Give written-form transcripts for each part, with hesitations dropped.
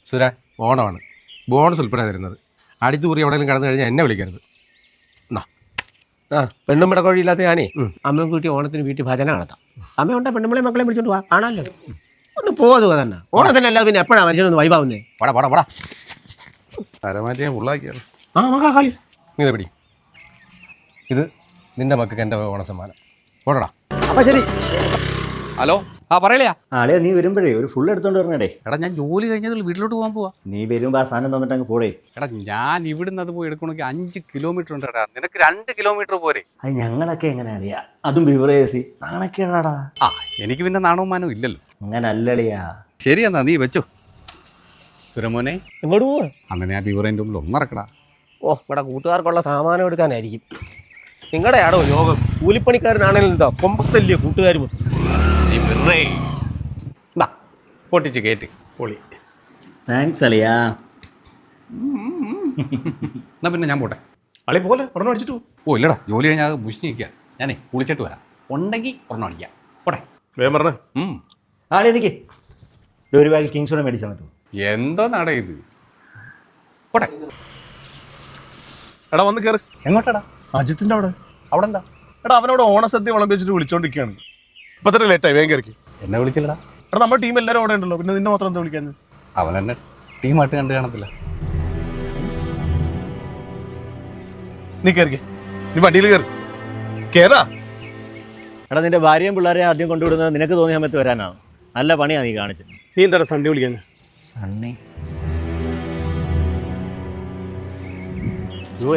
സുരാ, ഓണമാണ്. ബോണസ് ഉൾപ്പെടെ തരുന്നത്. അടിച്ചുകൂറി എവിടെയെങ്കിലും കടന്നു കഴിഞ്ഞാൽ എന്നെ വിളിക്കരുത്. പെണ്ണും പിടക്കോഴിയില്ലാത്ത ഞാനേ അമ്മയും കൂട്ടി ഓണത്തിന് വീട്ടിൽ ഭജന നടത്താം. സമയമുണ്ടാ പെണ്ണുമ്പളെ മക്കളെ വിളിച്ചോണ്ട് പോവാ, കാണാമല്ലോ. ഒന്ന് പോവാതുക തന്നെ. ഓണത്തിനല്ലാതെ പിന്നെ എപ്പോഴാണ് മനുഷ്യനൊന്ന് വൈബാവുന്നേ? പടാ തരമാറ്റി ഞാൻ ഉള്ളാക്കിയാണ്. മക്കാ കളി നീ പിടി. ഇത് നിന്റെ മക്കൾക്ക് എൻ്റെ ഓണസമ്മാനം. ഓടടാ. അപ്പൊ ശരി. ഹലോ, പറയലയാ. ആളെ നീ വരുമ്പോഴേ ഒരു ഫുൾ എടുത്തോണ്ട് വരണേ. എടാ, ഞാൻ ജോലി കഴിഞ്ഞത് വീട്ടിലോട്ട് പോകാൻ പോവാ. നീ വരുമ്പോ ആ സാധനം തന്നിട്ട് അങ്ങ് പോടേ. എടാ, ഞാൻ ഇവിടുന്ന് അത് പോയി എടുക്കണമെങ്കിൽ 5 കിലോമീറ്റർ ഉണ്ട്. എടാ, നിനക്ക് 2 കിലോമീറ്റർ പോരെ? അത് ഞങ്ങളൊക്കെ എങ്ങനെ അറിയാ? അതും ബിവറേജ് നാണക്കേടാടാ. എനിക്ക് പിന്നെ നാണവും മാനവും ഇല്ലല്ലോ. അങ്ങനെ അല്ലളിയാ. ശരി, എന്നാ നീ വെച്ചോ. സുരമോനെ, എങ്ങോട്ട് പോവാ? അന്ന് ഞാൻ ബിവറേൻ്റെ മുമ്പിൽ ഒന്നിറക്കടാ. ഇവിടെ കൂട്ടുകാർക്കുള്ള സാമാനം എടുക്കാനായിരിക്കും. നിങ്ങളുടെ ആടോ യോഗം. കൂലിപ്പണിക്കാരനാണെങ്കിലും എന്താ കൊമ്പത്തല്ലേ കൂട്ടുകാരും. പൊട്ടിച്ച് കേട്ട് പൊളി. താങ്ക്സ് അളിയാ. എന്നാ പിന്നെ ഞാൻ പോട്ടെ. അളി പോലെ ഒരെണ്ണം അടിച്ചിട്ടു. ഇല്ലടാ, ജോലി കഴിഞ്ഞാൽ മുഷിഞ്ഞ് നിൽക്കുക. ഞാനേ കുളിച്ചിട്ട് വരാം. ഉണ്ടെങ്കിൽ ഒരെണ്ണം അടിക്കാം. പോട്ടെ. വേഗം പറഞ്ഞേ. ആളെ എനിക്ക് ഒരു ബാഗ് കിങ്സ് കൂടെ മേടിച്ചാൽ പറ്റുമോ? എന്തോ നട ഇത്. പോട്ടെ. എടാ വന്ന് കയറി. എങ്ങോട്ടാടാ? അജിത്തിന്റെ അവിടെ. അവിടെ എന്താ? എടാ അവനോട് ഓണസദ്യ വിളമ്പിച്ചിട്ട് വിളിച്ചോണ്ടിരിക്കുകയാണ്. ഇപ്പൊ തന്നെ ലേറ്റായി, വേഗം കയറി. എന്നെ വിളിച്ചില്ലടാ. എടാ നമ്മുടെ ടീം എല്ലാവരും അവിടെ ഉണ്ടല്ലോ, പിന്നെ നിന്നെ മാത്രം എന്താ വിളിക്കാൻ? അവൻ എന്നെ ടീമായിട്ട് കണ്ടു കാണത്തില്ല. നീ കയറി, നീ വണ്ടിയിൽ കയറി. കേറാ. എടാ നിന്റെ ഭാര്യയും പിള്ളേരെയും ആദ്യം കൊണ്ടുവിടുന്നത് നിനക്ക് തോന്നിയ സമയത്ത് വരാനാണ്. നല്ല പണിയാണ് നീ കാണിച്ചത്. നീ എന്താ സൺഡേ വിളിക്കാൻ? സണ്ണി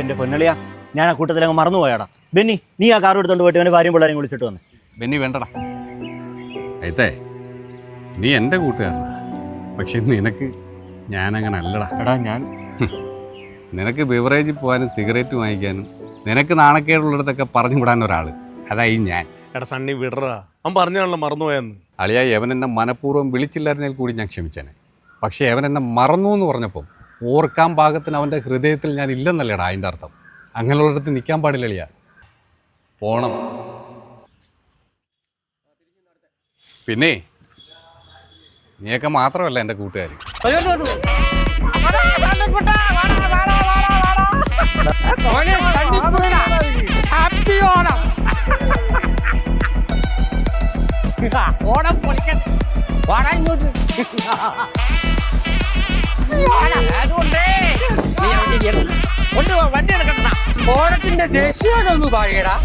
എൻ്റെ പൊന്നളിയാ, ഞാൻ ആ കൂട്ടത്തിലങ്ങ് മറന്നുപോയാടാ. ബെന്നി, നീ ആ കാർ എടുത്തോണ്ട് പോയിട്ട് അവൻ്റെ ഭാര്യയും പിള്ളേരെയും വിളിച്ചിട്ട് വന്നു. ബെന്നി വേണ്ടടാ. അയത്തേ, നീ എൻ്റെ കൂട്ടുകാരനാ. പക്ഷെ നിനക്ക് ഞാനങ്ങനെ അല്ലടാ. എടാ ഞാൻ നിനക്ക് ബിവറേജിൽ പോകാനും സിഗരറ്റ് വാങ്ങിക്കാനും നിനക്ക് നാണക്കേടുള്ളിടത്തൊക്കെ പറഞ്ഞു വിടാൻ ഒരാൾ, അതായി ഞാൻ. എടാ സണ്ണി വിടറാ, അവൻ പറഞ്ഞാണല്ലോ മറന്നുപോയെന്ന്. അളിയായി അവൻ എന്നെ മനഃപൂർവ്വം വിളിച്ചില്ലായിരുന്നെങ്കിൽ കൂടി ഞാൻ ക്ഷമിച്ചേനെ. പക്ഷേ അവൻ എന്നെ മറന്നു എന്ന് പറഞ്ഞപ്പോൾ ഓർക്കാൻ പാകത്തിന് അവൻ്റെ ഹൃദയത്തിൽ ഞാൻ ഇല്ലെന്നല്ലേടാ അതിൻ്റെ അർത്ഥം. അങ്ങനെയുള്ളിടത്ത് നിൽക്കാൻ പാടില്ല അളിയാ. പോണം. പിന്നെ നീയൊക്കെ മാത്രമല്ല എൻ്റെ കൂട്ടുകാർ. ഓണം പൊളിക്കാൻ ഇങ്ങോട്ട്. അതുകൊണ്ടേ വണ്ടി എടുക്കണ്ട. ഓണത്തിന്റെ ദേശീയോടൊന്ന് പറയടാ.